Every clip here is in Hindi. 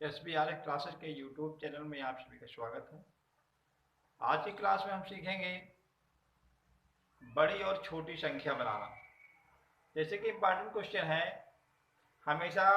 SBR क्लासेस के यूट्यूब चैनल में आप सभी का स्वागत है। आज की क्लास में हम सीखेंगे बड़ी और छोटी संख्या बनाना। जैसे कि इम्पॉर्टेंट क्वेश्चन है, हमेशा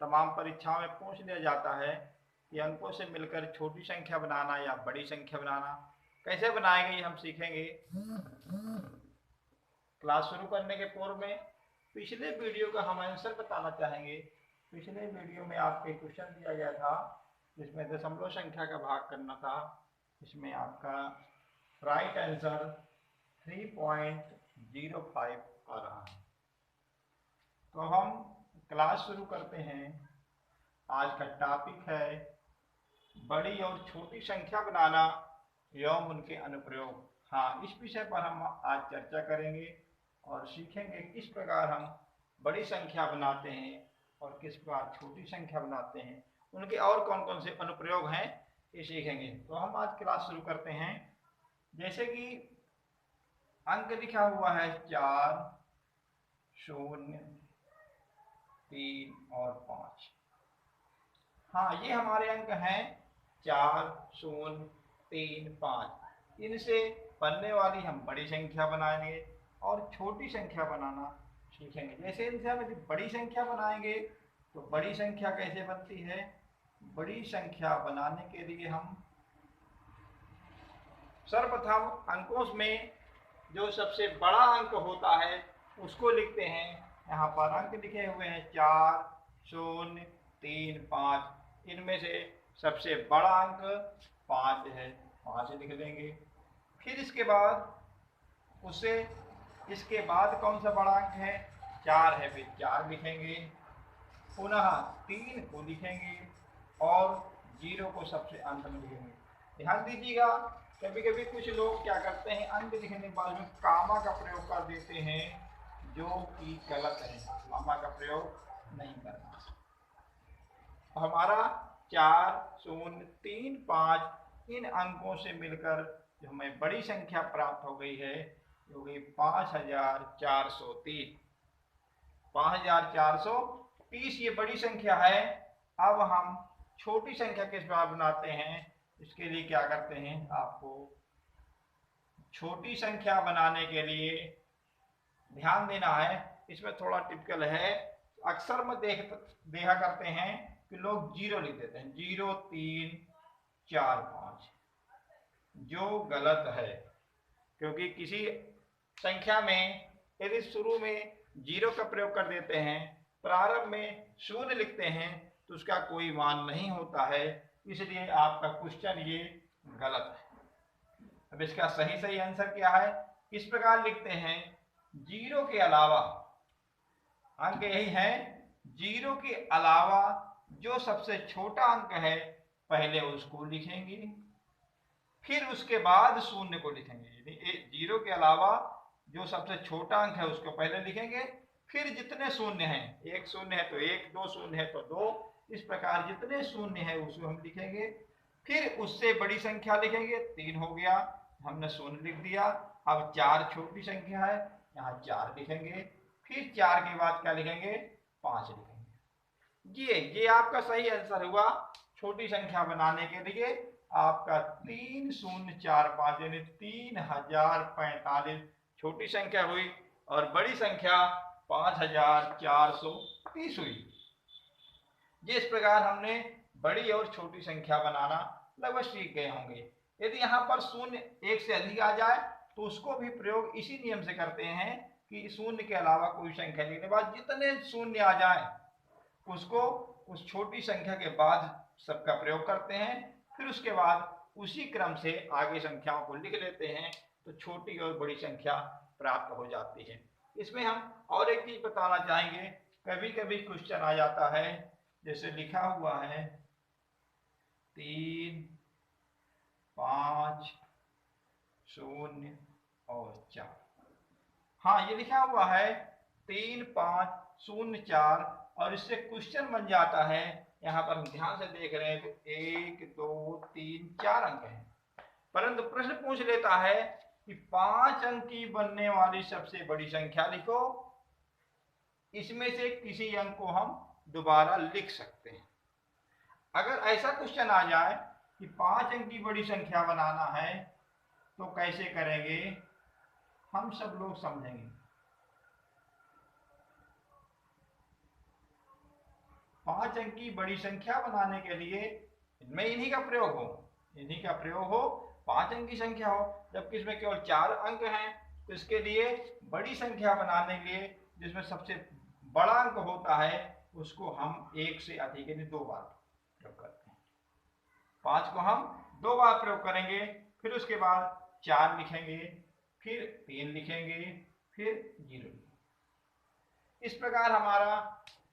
तमाम परीक्षाओं में पूछ लिया जाता है कि अंकों से मिलकर छोटी संख्या बनाना या बड़ी संख्या बनाना कैसे बनाएंगे, ये हम सीखेंगे। क्लास शुरू करने के पूर्व में पिछले वीडियो का हम आंसर बताना चाहेंगे। पिछले वीडियो में आपके क्वेश्चन दिया गया था जिसमें दशमलव संख्या का भाग करना था। इसमें आपका राइट आंसर 3.05 आ रहा है। तो हम क्लास शुरू करते हैं। आज का टॉपिक है बड़ी और छोटी संख्या बनाना एवं उनके अनुप्रयोग। हाँ, इस विषय पर हम आज चर्चा करेंगे और सीखेंगे किस प्रकार हम बड़ी संख्या बनाते हैं और किस प्रकार छोटी संख्या बनाते हैं, उनके और कौन कौन से अनुप्रयोग हैं ये सीखेंगे। तो हम आज क्लास शुरू करते हैं। जैसे कि अंक लिखा हुआ है 4, 0, 3 और 5। हाँ, ये हमारे अंक हैं 4, 0, 3, 5। इनसे बनने वाली हम बड़ी संख्या बनाएंगे और छोटी संख्या बनाना सीखेंगे। जैसे इनसे हम यदि बड़ी संख्या बनाएंगे तो बड़ी संख्या कैसे बनती है। बड़ी संख्या बनाने के लिए हम सर्वप्रथम अंकों में जो सबसे बड़ा अंक होता है उसको लिखते हैं। यहाँ पर अंक लिखे हुए हैं 4, 0, 3, 5। इनमें से सबसे बड़ा अंक 5 है, 5 लिख देंगे। फिर इसके बाद उससे इसके बाद कौन सा बड़ा अंक है, 4 है, फिर 4 लिखेंगे। पुनः 3 को लिखेंगे और 0 को सबसे अंत में लिखेंगे। ध्यान दीजिएगा, कभी कभी कुछ लोग क्या करते हैं, अंक लिखने के बाद में कामा का प्रयोग कर देते हैं, जो कि गलत है। कामा का प्रयोग नहीं करना। हमारा 4, 0, 3, 5 इन अंकों से मिलकर जो हमें बड़ी संख्या प्राप्त हो गई है, जो कि 5430। 5430 ये बड़ी संख्या है। अब हम छोटी संख्या किस प्रकार बनाते हैं, इसके लिए क्या करते हैं, आपको छोटी संख्या बनाने के लिए ध्यान देना है। इसमें थोड़ा टिपिकल है, अक्सर में देखा करते हैं कि लोग 0 लिख देते हैं, 0, 3, 4, 5, जो गलत है। क्योंकि किसी संख्या में यदि शुरू में 0 का प्रयोग कर देते हैं, प्रारंभ में 0 लिखते हैं, तो उसका कोई मान नहीं होता है। इसलिए आपका क्वेश्चन ये गलत है। अब इसका सही आंसर क्या है, किस प्रकार लिखते हैं, 0 के अलावा अंक यही है, 0 के अलावा जो सबसे छोटा अंक है पहले उसको लिखेंगे, फिर उसके बाद 0 को लिखेंगे। 0 के अलावा जो सबसे छोटा अंक है उसको पहले लिखेंगे, फिर जितने शून्य हैं, 1 शून्य है तो 1, 2 शून्य है तो 2, इस प्रकार जितने शून्य है उसको हम लिखेंगे। फिर उससे बड़ी संख्या लिखेंगे, 3 हो गया, हमने 0 लिख दिया। अब 4 छोटी संख्या है, यहाँ 4 लिखेंगे। फिर 4 के बाद क्या लिखेंगे, 5 लिखेंगे। ये आपका सही आंसर हुआ। छोटी संख्या बनाने के लिए आपका 3045 यानी 3045 छोटी संख्या हुई और बड़ी संख्या 5430 हुई। जिस प्रकार हमने बड़ी और छोटी संख्या बनाना लगभग सीख गए होंगे। यदि यहाँ पर 0 1 से अधिक आ जाए तो उसको भी प्रयोग इसी नियम से करते हैं कि 0 के अलावा कोई संख्या लिखने के बाद जितने शून्य आ जाए उसको उस छोटी संख्या के बाद सबका प्रयोग करते हैं। फिर उसके बाद उसी क्रम से आगे संख्याओं को लिख लेते हैं, तो छोटी और बड़ी संख्या प्राप्त हो जाती है। इसमें हम और एक चीज बताना चाहेंगे, कभी कभी क्वेश्चन आ जाता है, जैसे लिखा हुआ है 3, 5, 0 और 4। हाँ, ये लिखा हुआ है 3, 5, 0, 4 और इससे क्वेश्चन बन जाता है। यहाँ पर हम ध्यान से देख रहे हैं तो 1, 2, 3, 4 अंक हैं, परंतु प्रश्न पूछ लेता है कि 5 अंक की बनने वाली सबसे बड़ी संख्या लिखो। इसमें से किसी अंक को हम दोबारा लिख सकते हैं। अगर ऐसा क्वेश्चन आ जाए कि 5 अंक की बड़ी संख्या बनाना है तो कैसे करेंगे, हम सब लोग समझेंगे। 5 अंक की बड़ी संख्या बनाने के लिए इनमें इन्हीं का प्रयोग हो, 5 अंक की संख्या हो, जबकि इसमें केवल 4 अंक हैं। तो इसके लिए बड़ी संख्या बनाने के लिए जिसमें सबसे बड़ा अंक होता है उसको हम 1 से अधिक यानी 2 बार प्रयोग करते हैं। 5 को हम 2 बार प्रयोग करेंगे, फिर उसके बाद 4 लिखेंगे, फिर 3 लिखेंगे, फिर 0 लिखेंगे। इस प्रकार हमारा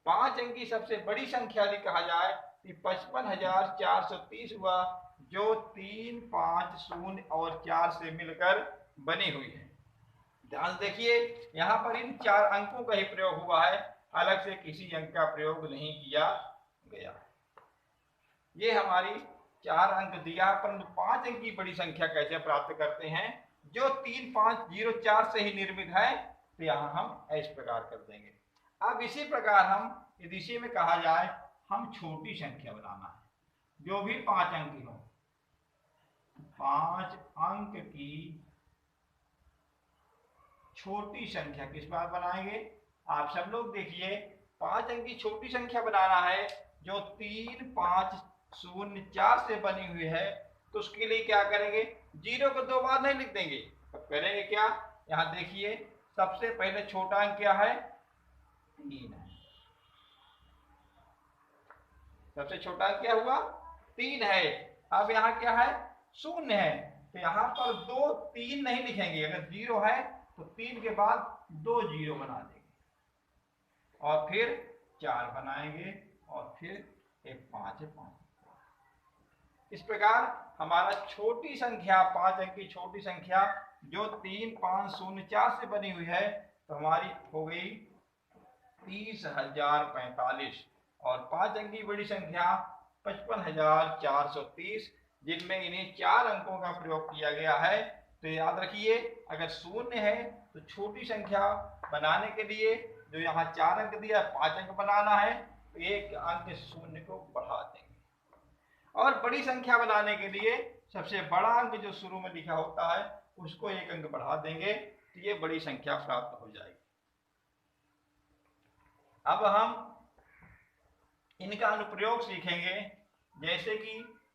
5 अंक की सबसे बड़ी संख्या यदि कहा जाए कि 55,430 हुआ, जो 3, 5, 0 और 4 से मिलकर बनी हुई है। ध्यान देखिए, यहाँ पर इन 4 अंकों का ही प्रयोग हुआ है, अलग से किसी अंक का प्रयोग नहीं किया गया। ये हमारी 4 अंक दिया, परंतु 5 अंक की बड़ी संख्या कैसे प्राप्त करते हैं, जो 3, 5, 0, 4 से ही निर्मित है, तो यहाँ हम इस प्रकार कर देंगे। अब इसी प्रकार हम यदि इसी में कहा जाए हम छोटी संख्या बनाना है जो भी 5 अंक की हो, 5 अंक की छोटी संख्या किस बार बनाएंगे, आप सब लोग देखिए। 5 अंक की छोटी संख्या बनाना है जो 3, 5, 0, 4 से बनी हुई है, तो उसके लिए क्या करेंगे, 0 को 2 बार नहीं लिख देंगे। अब करेंगे क्या, यहाँ देखिए, सबसे पहले छोटा अंक क्या है, 3 है। सबसे छोटा अंक क्या हुआ, 3 है। अब यहाँ क्या है, 0 है, तो यहाँ पर 2, 3 नहीं लिखेंगे। अगर 0 है तो 3 के बाद 2 0 बना देंगे, और फिर 4 बनाएंगे, और फिर एक 5 है, 5। इस प्रकार हमारा छोटी संख्या 5 अंक की छोटी संख्या जो 3, 5, 0, 4 से बनी हुई है, तो हमारी हो गई 30,045। और 5 अंक की बड़ी संख्या 55,430, जिनमें इन्हीं 4 अंकों का प्रयोग किया गया है। तो याद रखिए, अगर 0 है तो छोटी संख्या बनाने के लिए जो यहाँ 4 अंक दिया, 5 अंक बनाना है, तो 1 अंक 0 को बढ़ा देंगे। और बड़ी संख्या बनाने के लिए सबसे बड़ा अंक जो शुरू में लिखा होता है उसको 1 अंक बढ़ा देंगे, तो ये बड़ी संख्या प्राप्त हो जाएगी। अब हम इनका अनुप्रयोग सीखेंगे। जैसे कि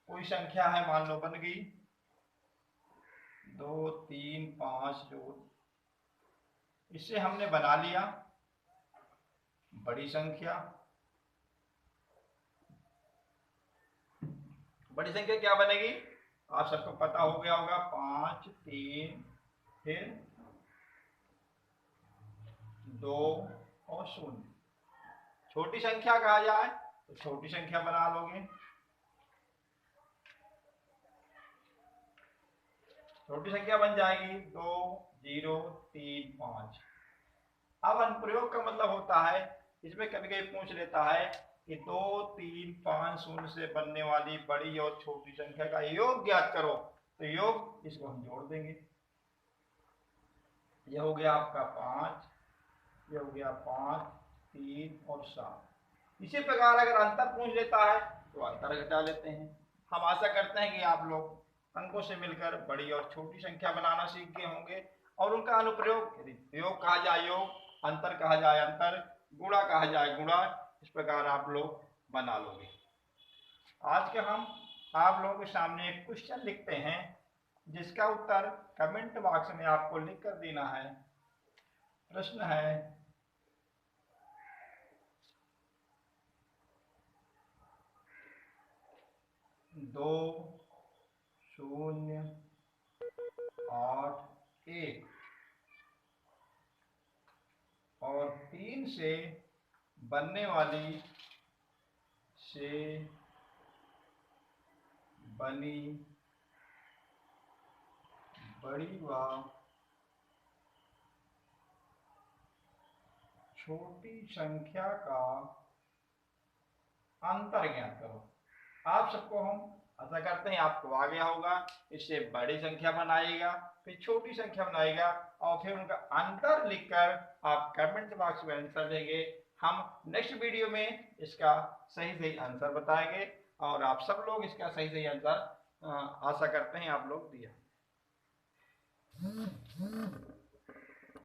कोई संख्या है, मान लो बन गई 2, 3, 5, 2, इससे हमने बना लिया बड़ी संख्या। बड़ी संख्या क्या बनेगी, आप सबको पता हो गया होगा, 5, 3, फिर 2 और 0। छोटी संख्या कहा जाए तो छोटी संख्या बना लोगे, छोटी संख्या बन जाएगी 2, 0, 3, 5। अब अनुप्रयोग का मतलब होता है, इसमें कभी कभी पूछ लेता है कि 2, 3, 5, 0 से बनने वाली बड़ी और छोटी संख्या का योग ज्ञात करो। तो योग इसको हम जोड़ देंगे, यह हो गया आपका 5, यह हो गया 5, 3 और 7। इसी प्रकार अगर अंतर पूछ लेता है तो अंतर घटा लेते हैं। हम आशा करते हैं कि आप लोग अंकों से मिलकर बड़ी और छोटी संख्या बनाना सीख गए होंगे, और उनका अनुप्रयोग, यदि योग कहा जाए योग, अंतर कहा जाए अंतर, गुणा कहा जाए गुणा, इस प्रकार आप लोग बना लोगे। आज के हम आप लोगों के सामने एक क्वेश्चन लिखते हैं, जिसका उत्तर कमेंट बॉक्स में आपको लिख कर देना है। प्रश्न है, 2, 0, 8, 1 और 3 से बनने वाली से बनी बड़ी व छोटी संख्या का अंतर ज्ञात करो। आप सबको हम आशा करते हैं आपको आ गया होगा। इससे बड़ी संख्या बनाइएगा, फिर छोटी संख्या बनाइएगा, और फिर उनका अंतर लिखकर आप कमेंट बॉक्स में आंसर देंगे। हम नेक्स्ट वीडियो में इसका सही सही आंसर बताएंगे। और आप सब लोग इसका सही सही आंसर आशा करते हैं आप लोग दिया।